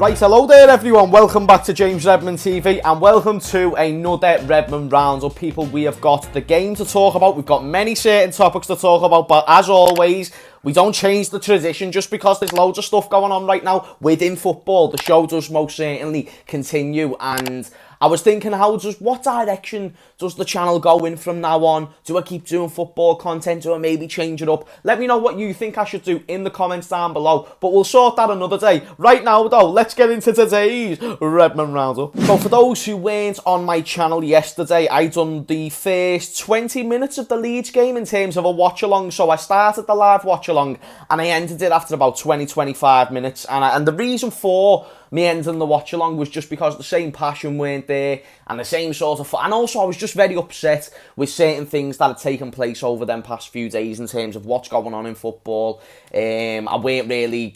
Right, hello there everyone, welcome back to James Redmond TV and welcome to another Redmond Roundup. People, we have got the game to talk about, we've got many certain topics to talk about, but as always, we don't change the tradition just because there's loads of stuff going on right now within football. The show does most certainly continue, and I was thinking, what direction does the channel go in from now on? Do I keep doing football content? Do I maybe change it up? Let me know what you think I should do in the comments down below, but we'll sort that another day. Right now though, let's get into today's Redmond Roundup. So for those who weren't on my channel yesterday, I done the first 20 minutes of the Leeds game in terms of a watch along. So I started the live watch along and I ended it after about 20-25 minutes, and the reason for me ending the watch along was just because the same passion weren't there and the same sort of fun. And also I was just very upset with certain things that had taken place over them past few days in terms of what's going on in football. I weren't really,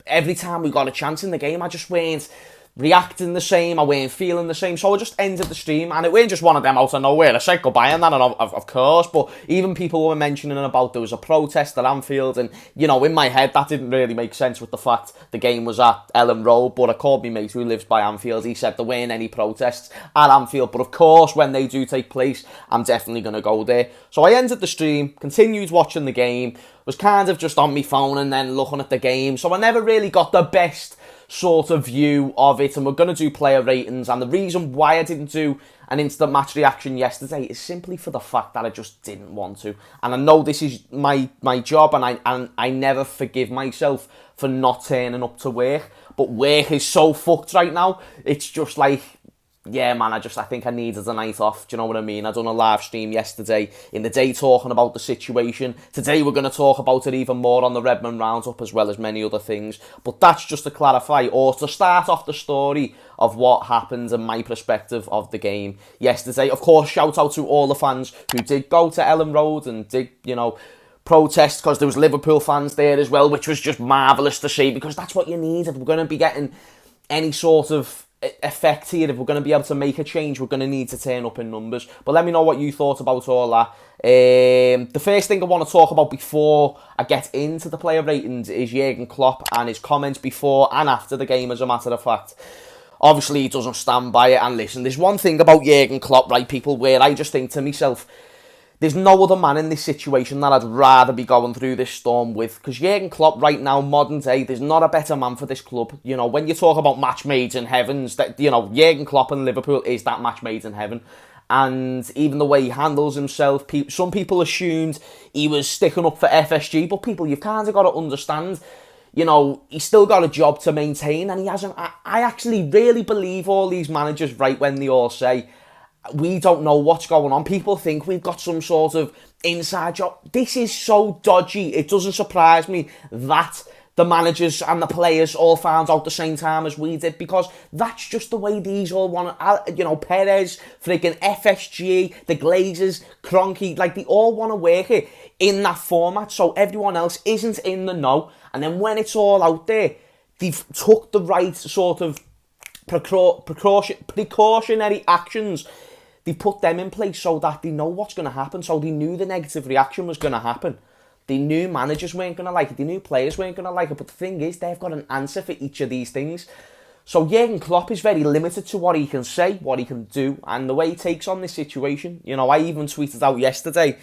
every time we got a chance in the game, I just weren't reacting the same, I weren't feeling the same, so I just ended the stream, and it weren't just one of them out of nowhere. I said goodbye and that, and of course, but even people were mentioning about there was a protest at Anfield, and you know, in my head that didn't really make sense with the fact the game was at Ellen Road, but I called my mate who lives by Anfield, he said there weren't any protests at Anfield, but of course when they do take place, I'm definitely going to go there. So I ended the stream, continued watching the game, was kind of just on my phone and then looking at the game, so I never really got the best sort of view of it, and we're going to do player ratings. And the reason why I didn't do an instant match reaction yesterday is simply for the fact that I just didn't want to, and I know this is my job, and I never forgive myself for not turning up to work, but work is so fucked right now. It's just like, yeah man, I think I needed a night off, do you know what I mean? I done a live stream yesterday in the day talking about the situation. Today we're going to talk about it even more on the Redmond Roundup, as well as many other things, but that's just to clarify or to start off the story of what happened and my perspective of the game yesterday. Of course, shout out to all the fans who did go to Ellen Road and did, you know, protest, because there was Liverpool fans there as well, which was just marvellous to see, because that's what you need if we're going to be getting any sort of effect here. If we're going to be able to make a change, we're going to need to turn up in numbers. But let me know what you thought about all that. The first thing I want to talk about before I get into the player ratings is Jurgen Klopp and his comments before and after the game, as a matter of fact. Obviously he doesn't stand by it, and listen, there's one thing about Jurgen Klopp, right people, where I just think to myself, there's no other man in this situation that I'd rather be going through this storm with. Because Jurgen Klopp right now, modern day, there's not a better man for this club. You know, when you talk about match made in heavens, that, you know, Jurgen Klopp and Liverpool is that match made in heaven. And even the way he handles himself, some people assumed he was sticking up for FSG, but people, you've kind of got to understand, you know, he's still got a job to maintain, and he hasn't. I actually really believe all these managers, right, when they all say, we don't know what's going on. People think we've got some sort of inside job. This is so dodgy. It doesn't surprise me that the managers and the players all found out the same time as we did, because that's just the way these all want to, you know, Perez, friggin' FSG, the Glazers, Kroenke, like they all want to work it in that format so everyone else isn't in the know. And then when it's all out there, they've took the right sort of precautionary actions. They put them in place so that they know what's going to happen. So they knew the negative reaction was going to happen. They knew managers weren't going to like it. They knew players weren't going to like it. But the thing is, they've got an answer for each of these things. So Jurgen Klopp is very limited to what he can say, what he can do, and the way he takes on this situation. You know, I even tweeted out yesterday,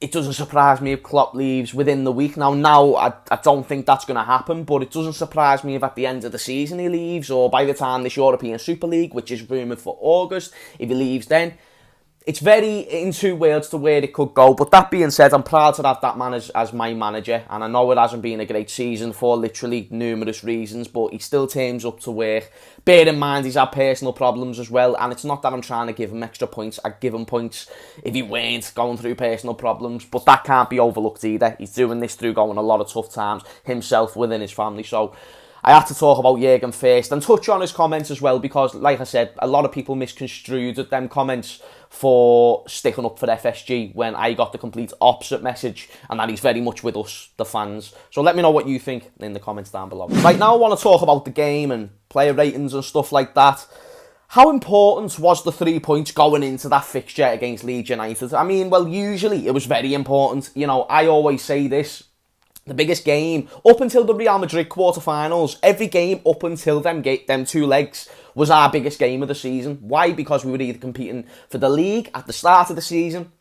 it doesn't surprise me if Klopp leaves within the week. Now I don't think that's going to happen, but it doesn't surprise me if at the end of the season he leaves, or by the time this European Super League, which is rumoured for August, if he leaves then. It's very in two worlds to where it could go. But that being said, I'm proud to have that man as my manager, and I know it hasn't been a great season for literally numerous reasons, but he still turns up to work. Bear in mind, he's had personal problems as well, and it's not that I'm trying to give him extra points. I'd give him points if he weren't going through personal problems, but that can't be overlooked either. He's doing this through going a lot of tough times himself within his family, so I had to talk about Jurgen first and touch on his comments as well, because, like I said, a lot of people misconstrued them comments for sticking up for FSG when I got the complete opposite message, and that he's very much with us, the fans. So let me know what you think in the comments down below. Right now I want to talk about the game and player ratings and stuff like that. How important was the 3 points going into that fixture against Leeds United? I mean, well, usually it was very important. You know, I always say this, The biggest game up until the Real Madrid quarterfinals, every game up until them two legs was our biggest game of the season. Why? Because we were either competing for the league at the start of the season,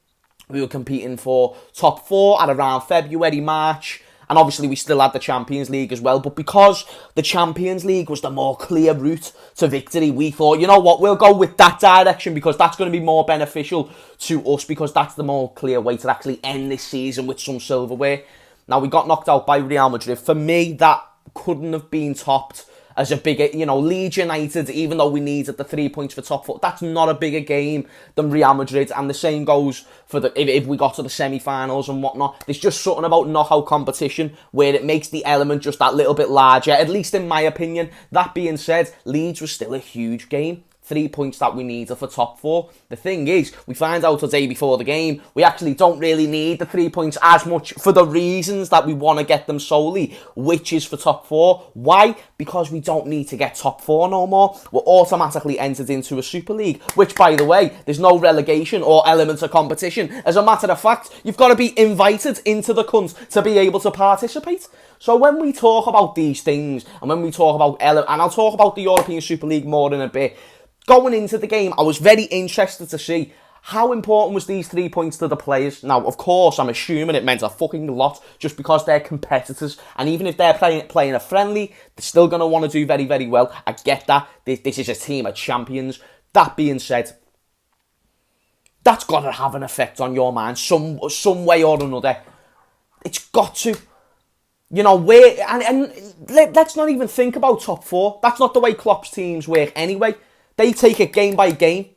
we were competing for top 4 at around February, March, and obviously we still had the Champions League as well. But because the Champions League was the more clear route to victory, we thought, you know what, we'll go with that direction because that's going to be more beneficial to us, because that's the more clear way to actually end this season with some silverware. Now, we got knocked out by Real Madrid. For me, that couldn't have been topped as a bigger, Leeds United, even though we needed the 3 points for top 4, that's not a bigger game than Real Madrid. And the same goes for if we got to the semi-finals and whatnot. There's just something about knockout competition where it makes the element just that little bit larger, at least in my opinion. That being said, Leeds was still a huge game. 3 points that we needed for top 4. The thing is, we find out the day before the game, we actually don't really need the 3 points as much for the reasons that we want to get them solely, which is for top 4. Why? Because we don't need to get top 4 no more. We're automatically entered into a Super League, which, by the way, there's no relegation or elements of competition. As a matter of fact, you've got to be invited into the cunt to be able to participate. So when we talk about these things, and when we talk about, and I'll talk about the European Super League more in a bit, going into the game, I was very interested to see how important was these 3 points to the players. Now, of course, I'm assuming it meant a fucking lot just because they're competitors. And even if they're playing a friendly, they're still going to want to do very, very well. I get that. This is a team of champions. That being said, that's got to have an effect on your mind some way or another. It's got to. Let's not even think about top 4. That's not the way Klopp's teams work anyway. They take it game by game.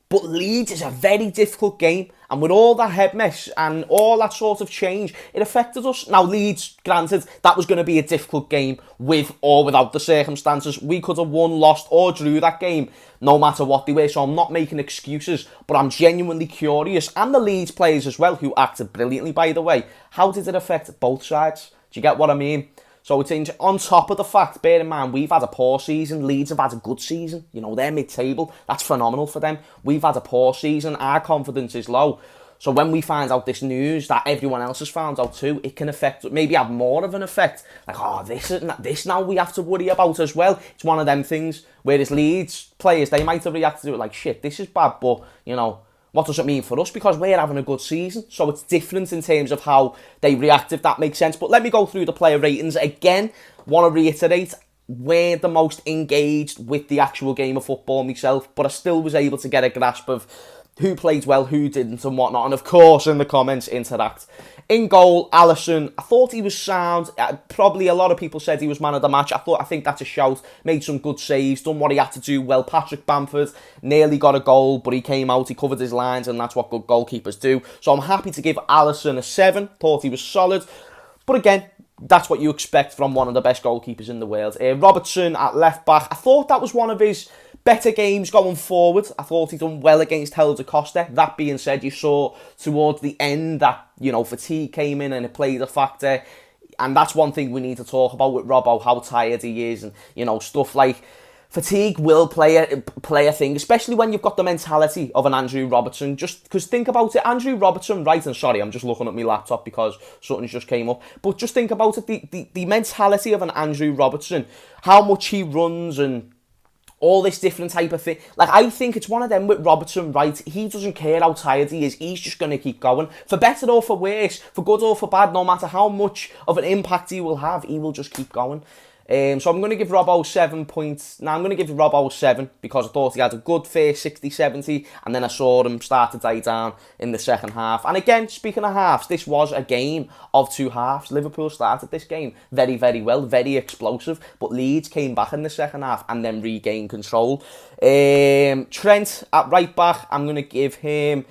But Leeds is a very difficult game. And with all that head mess and all that sort of change, it affected us. Now, Leeds, granted, that was going to be a difficult game with or without the circumstances. We could have won, lost or drew that game, no matter what they were. So I'm not making excuses, but I'm genuinely curious. And the Leeds players as well, who acted brilliantly, by the way. How did it affect both sides? Do you get what I mean? So it's on top of the fact, bear in mind, we've had a poor season. Leeds have had a good season. They're mid-table. That's phenomenal for them. We've had a poor season. Our confidence is low. So when we find out this news that everyone else has found out too, it can affect, maybe have more of an effect. Like, this now we have to worry about as well. It's one of them things. Whereas Leeds players, they might have reacted to it like, shit, this is bad, but, what does it mean for us? Because we're having a good season. So it's different in terms of how they react, if that makes sense. But let me go through the player ratings. Again, want to reiterate, we're the most engaged with the actual game of football myself. But I still was able to get a grasp of who played well, who didn't and whatnot. And of course, in the comments, interact. In goal, Alisson, I thought he was sound. Probably a lot of people said he was man of the match. I think that's a shout. Made some good saves, done what he had to do well. Patrick Bamford nearly got a goal, but he came out, he covered his lines, and that's what good goalkeepers do. So I'm happy to give Alisson a 7. Thought he was solid. But again, that's what you expect from one of the best goalkeepers in the world. Robertson at left back. I thought that was one of his better games going forward. I thought he done well against Helder Costa. That being said, you saw towards the end that, fatigue came in and it played a factor. And that's one thing we need to talk about with Robbo, how tired he is and, stuff like fatigue will play a thing, especially when you've got the mentality of an Andrew Robertson. Just because think about it, Andrew Robertson, right, and sorry, I'm just looking at my laptop because something just came up. But just think about it, the mentality of an Andrew Robertson, how much he runs and all this different type of thing. Like, I think it's one of them with Robertson, right? He doesn't care how tired he is. He's just going to keep going. For better or for worse, for good or for bad, no matter how much of an impact he will have, he will just keep going. So I'm going to give Robbo 7 points. Now, I'm going to give Robbo 7 because I thought he had a good first 60-70, and then I saw him start to die down in the second half. And again, speaking of halves, this was a game of two halves. Liverpool started this game very, very well, very explosive, but Leeds came back in the second half and then regained control. Trent at right back, I'm going to give him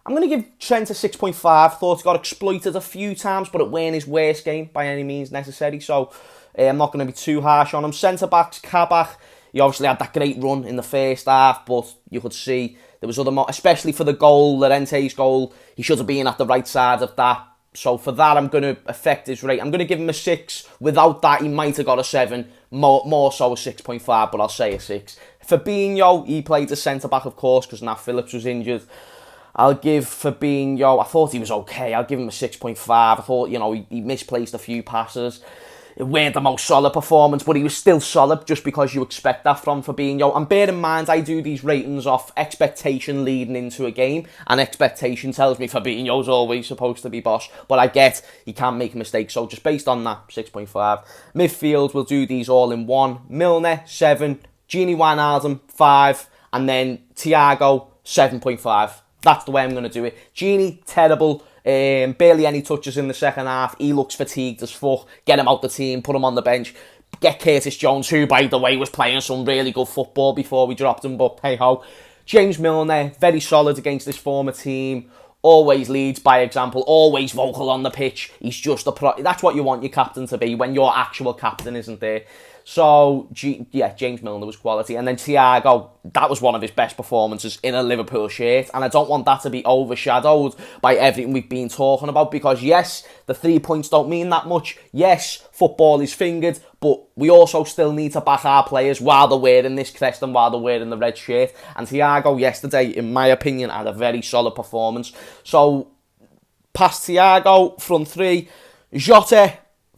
I'm going to give Trent a 6.5. Thought he got exploited a few times, but it weren't his worst game by any means necessary. So I'm not going to be too harsh on him. Centre-backs, Kabak. He obviously had that great run in the first half, but you could see there was especially for the goal, Llorente's goal, he should have been at the right side of that. So for that, I'm going to affect his rate. I'm going to give him a 6. Without that, he might have got a 7. More so a 6.5, but I'll say a 6. Fabinho, he played the centre-back, of course, because Nat Phillips was injured. I'll give Fabinho, I thought he was okay. I'll give him a 6.5. I thought, he misplaced a few passes. It weren't the most solid performance, but he was still solid just because you expect that from Fabinho. And bear in mind, I do these ratings off expectation leading into a game, and expectation tells me Fabinho's always supposed to be boss, but I get he can make mistakes, so just based on that, 6.5. Midfield, we'll do these all in one. Milner, 7. Gini Wijnaldum, 5. And then Thiago, 7.5. That's the way I'm going to do it. Gini, terrible. Barely any touches in the second half. He looks fatigued as fuck. Get him out the team, put him on the bench. Get Curtis Jones, who, by the way, was playing some really good football before we dropped him, but hey-ho. James Milner, very solid against this former team. Always leads by example, always vocal on the pitch. He's just that's what you want your captain to be when your actual captain isn't there. So, James Milner was quality. And then Thiago, that was one of his best performances in a Liverpool shirt. And I don't want that to be overshadowed by everything we've been talking about. Because yes, the 3 points don't mean that much. Yes, football is fingered. But we also still need to back our players while they're wearing this crest and while they're wearing the red shirt. And Thiago yesterday, in my opinion, had a very solid performance. So, past Thiago, front three. Jota,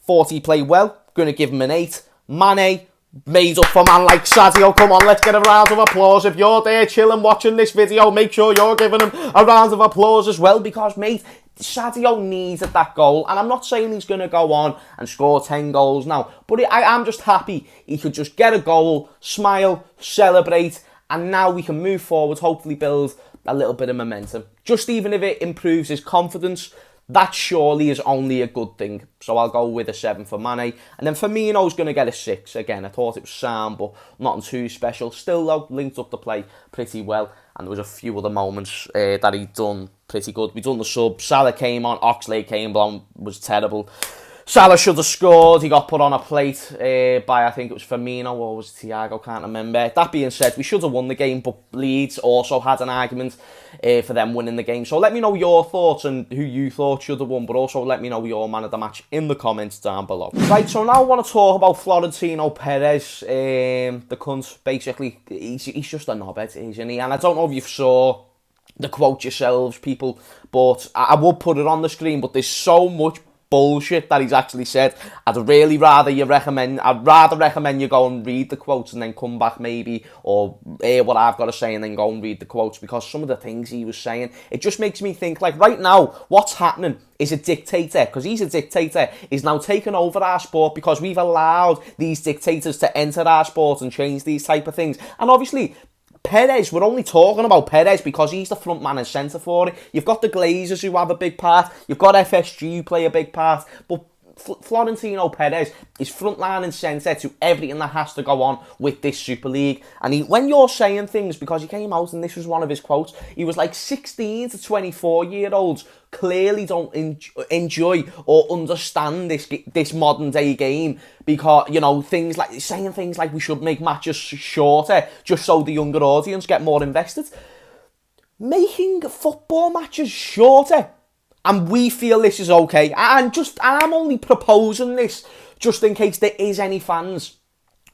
40 played well. Going to give him an 8. Mane, made up for man like Sadio. Come on, let's get a round of applause. If you're there chilling watching this video, make sure you're giving him a round of applause as well, because mate, Sadio needed that goal. And I'm not saying he's going to go on and score 10 goals now, but I'm just happy he could just get a goal, smile, celebrate, and now we can move forward, hopefully build a little bit of momentum. Just even if it improves his confidence, that surely is only a good thing. So I'll go with a 7 for Mane. And then Firmino's going to get a 6. Again, I thought it was sound, but nothing too special. Still, though, linked up the play pretty well. And there was a few other moments that he'd done pretty good. We done the sub. Salah came on. Oxlade came on. Was terrible. Salah should have scored. He got put on a plate by, I think it was Firmino or was it Thiago, can't remember. That being said, we should have won the game, but Leeds also had an argument for them winning the game. So let me know your thoughts and who you thought should have won, but also let me know your man of the match in the comments down below. Right, so now I want to talk about Florentino Perez. The cunt, basically, he's just a knobhead, isn't he? And I don't know if you saw the quote yourselves, people, but I will put it on the screen, but there's so much bullshit that he's actually said. I'd rather recommend you go and read the quotes and then come back maybe, or hear what I've got to say and then go and read the quotes, because some of the things he was saying, it just makes me think, like, right now, what's happening is a dictator, because he's a dictator, is now taking over our sport because we've allowed these dictators to enter our sport and change these type of things. And obviously, Perez, we're only talking about Perez because he's the front man and centre for it. You've got the Glazers who have a big part. You've got FSG who play a big part. But Florentino Perez is front line and centre to everything that has to go on with this Super League. And when you're saying things, because he came out and this was one of his quotes, he was like 16 to 24-year-olds clearly don't enjoy or understand this modern day game, because, you know, saying things like we should make matches shorter just so the younger audience get more invested. Making football matches shorter, and we feel this is okay. And I'm only proposing this just in case there is any fans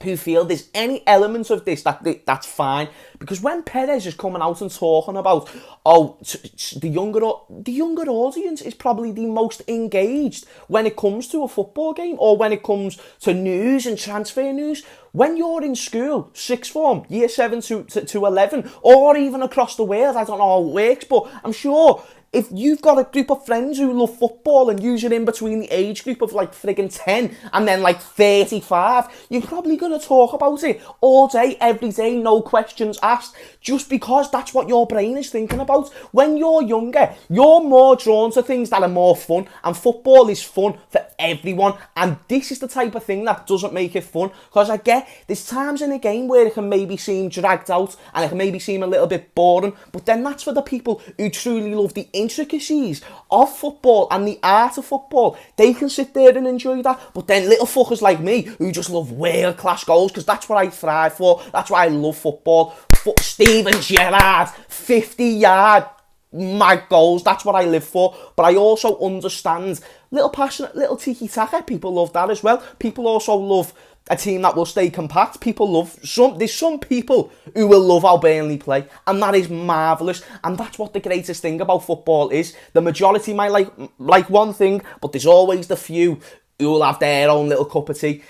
who feel there's any element of this that's fine. Because when Perez is coming out and talking about, the younger audience is probably the most engaged when it comes to a football game, or when it comes to news and transfer news. When you're in school, sixth form, year 7 to 11, or even across the world, I don't know how it works, but I'm sure if you've got a group of friends who love football and you're in between the age group of like friggin' 10 and then like 35, you're probably going to talk about it all day, every day, no questions asked, just because that's what your brain is thinking about. When you're younger, you're more drawn to things that are more fun, and football is fun for everyone, and this is the type of thing that doesn't make it fun, because I get there's times in a game where it can maybe seem dragged out and it can maybe seem a little bit boring, but then that's for the people who truly love the intricacies of football and the art of football. They can sit there and enjoy that. But then little fuckers like me who just love world class goals, because that's what I thrive for, that's why I love football. Steven Gerrard 50-yard mad goals, that's what I live for. But I also understand little passionate, little tiki-taka, people love that as well. People also love a team that will stay compact. There's some people who will love how Burnley play, and that is marvellous, and that's what the greatest thing about football is. The majority might like one thing, but there's always the few who will have their own little cup of tea.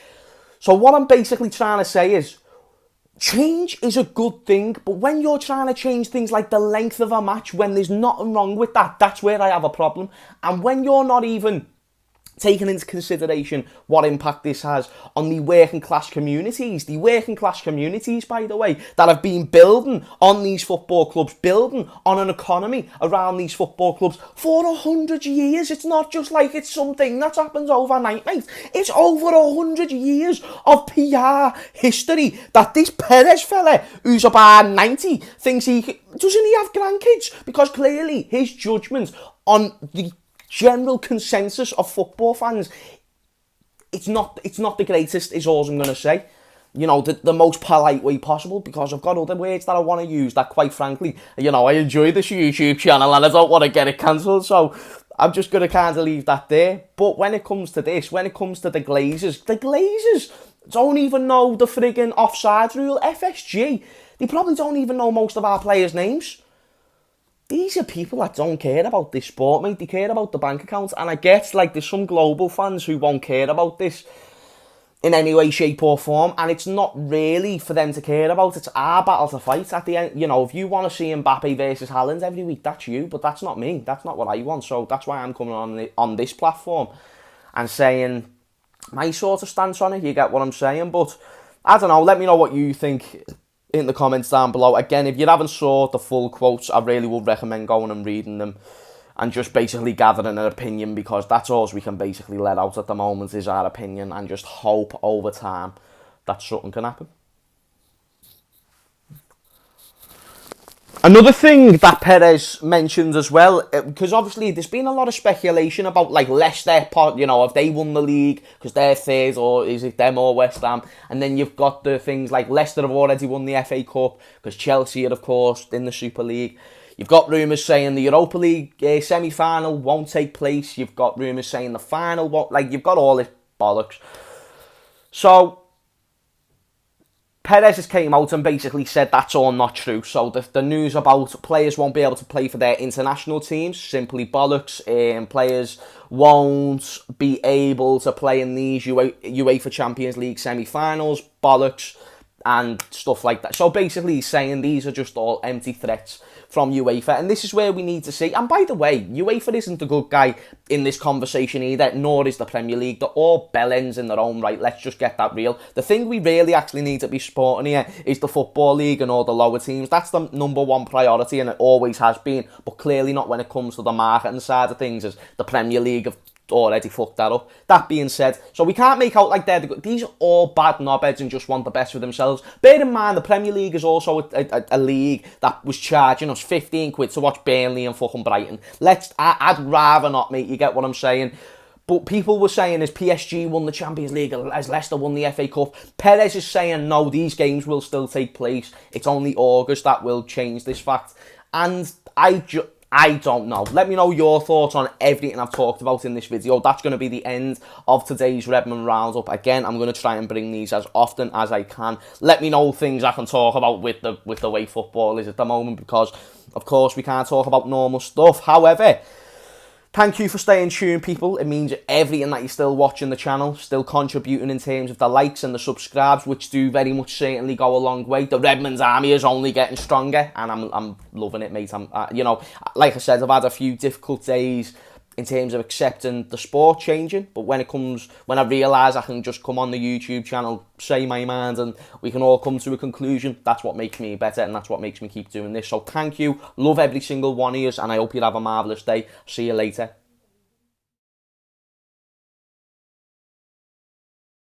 So what I'm basically trying to say is, change is a good thing, but when you're trying to change things like the length of a match, when there's nothing wrong with that, that's where I have a problem. And when you're not even taking into consideration what impact this has on the working class communities, by the way, that have been building on these football clubs, building on an economy around these football clubs for 100 years. It's not just like it's something that happens overnight, mate. It's over 100 years of PR history that this Perez fella, who's about 90, thinks doesn't he have grandkids? Because clearly his judgment on the general consensus of football fans, it's not the greatest, is all I'm going to say. You know, the most polite way possible, because I've got other words that I want to use that, quite frankly, you know, I enjoy this YouTube channel and I don't want to get it cancelled, so I'm just going to kind of leave that there. But when it comes to this, when it comes to the Glazers don't even know the friggin' offside rule. FSG, they probably don't even know most of our players' names. These are people that don't care about this sport, mate. They care about the bank accounts. And I guess, like, there's some global fans who won't care about this in any way, shape or form. And it's not really for them to care about. It's our battle to fight at the end. You know, if you want to see Mbappe versus Haaland every week, that's you. But that's not me. That's not what I want. So that's why I'm coming on this platform and saying my sort of stance on it. You get what I'm saying? But I don't know. Let me know what you think in the comments down below. Again, if you haven't saw the full quotes, I really would recommend going and reading them and just basically gathering an opinion, because that's all we can basically let out at the moment is our opinion, and just hope over time that something can happen. Another thing that Perez mentioned as well, because obviously there's been a lot of speculation about, like, Leicester, you know, have they won the league because they're third, or is it them or West Ham? And then you've got the things like Leicester have already won the FA Cup because Chelsea are, of course, in the Super League. You've got rumours saying the Europa League semi-final won't take place. You've got rumours saying the final won't, like, you've got all this bollocks. So Perez has came out and basically said that's all not true. So the news about players won't be able to play for their international teams, simply bollocks. Players won't be able to play in these UEFA Champions League semi-finals, bollocks, and stuff like that. So basically he's saying these are just all empty threats from UEFA, and this is where we need to see. And by the way, UEFA isn't the good guy in this conversation either, nor is the Premier League. They're all bellends in their own right. Let's just get that real. The thing we really actually need to be supporting here is the Football League and all the lower teams. That's the number one priority, and it always has been, but clearly not when it comes to the marketing side of things, as the Premier League have already fucked that up. That being said, so we can't make out like they're the good. These are all bad knobheads and just want the best for themselves. Bear in mind, the Premier League is also a league that was charging us 15 quid to watch Burnley and fucking Brighton. I'd rather not, mate. You get what I'm saying? But people were saying, as PSG won the Champions League, as Leicester won the FA Cup, Perez is saying, no, these games will still take place. It's only August that will change this fact. And I don't know. Let me know your thoughts on everything I've talked about in this video. That's going to be the end of today's Redmond Roundup. Again, I'm going to try and bring these as often as I can. Let me know things I can talk about with the way football is at the moment, because, of course, we can't talk about normal stuff. However, thank you for staying tuned, people. It means everything that you're still watching the channel, still contributing in terms of the likes and the subscribes, which do very much certainly go a long way. The Redmond's army is only getting stronger, and I'm loving it, mate. You know, like I said, I've had a few difficult days in terms of accepting the sport changing, but when I realise I can just come on the YouTube channel, say my mind, and we can all come to a conclusion, that's what makes me better, and that's what makes me keep doing this. So thank you, love every single one of you, and I hope you have a marvellous day. See you later.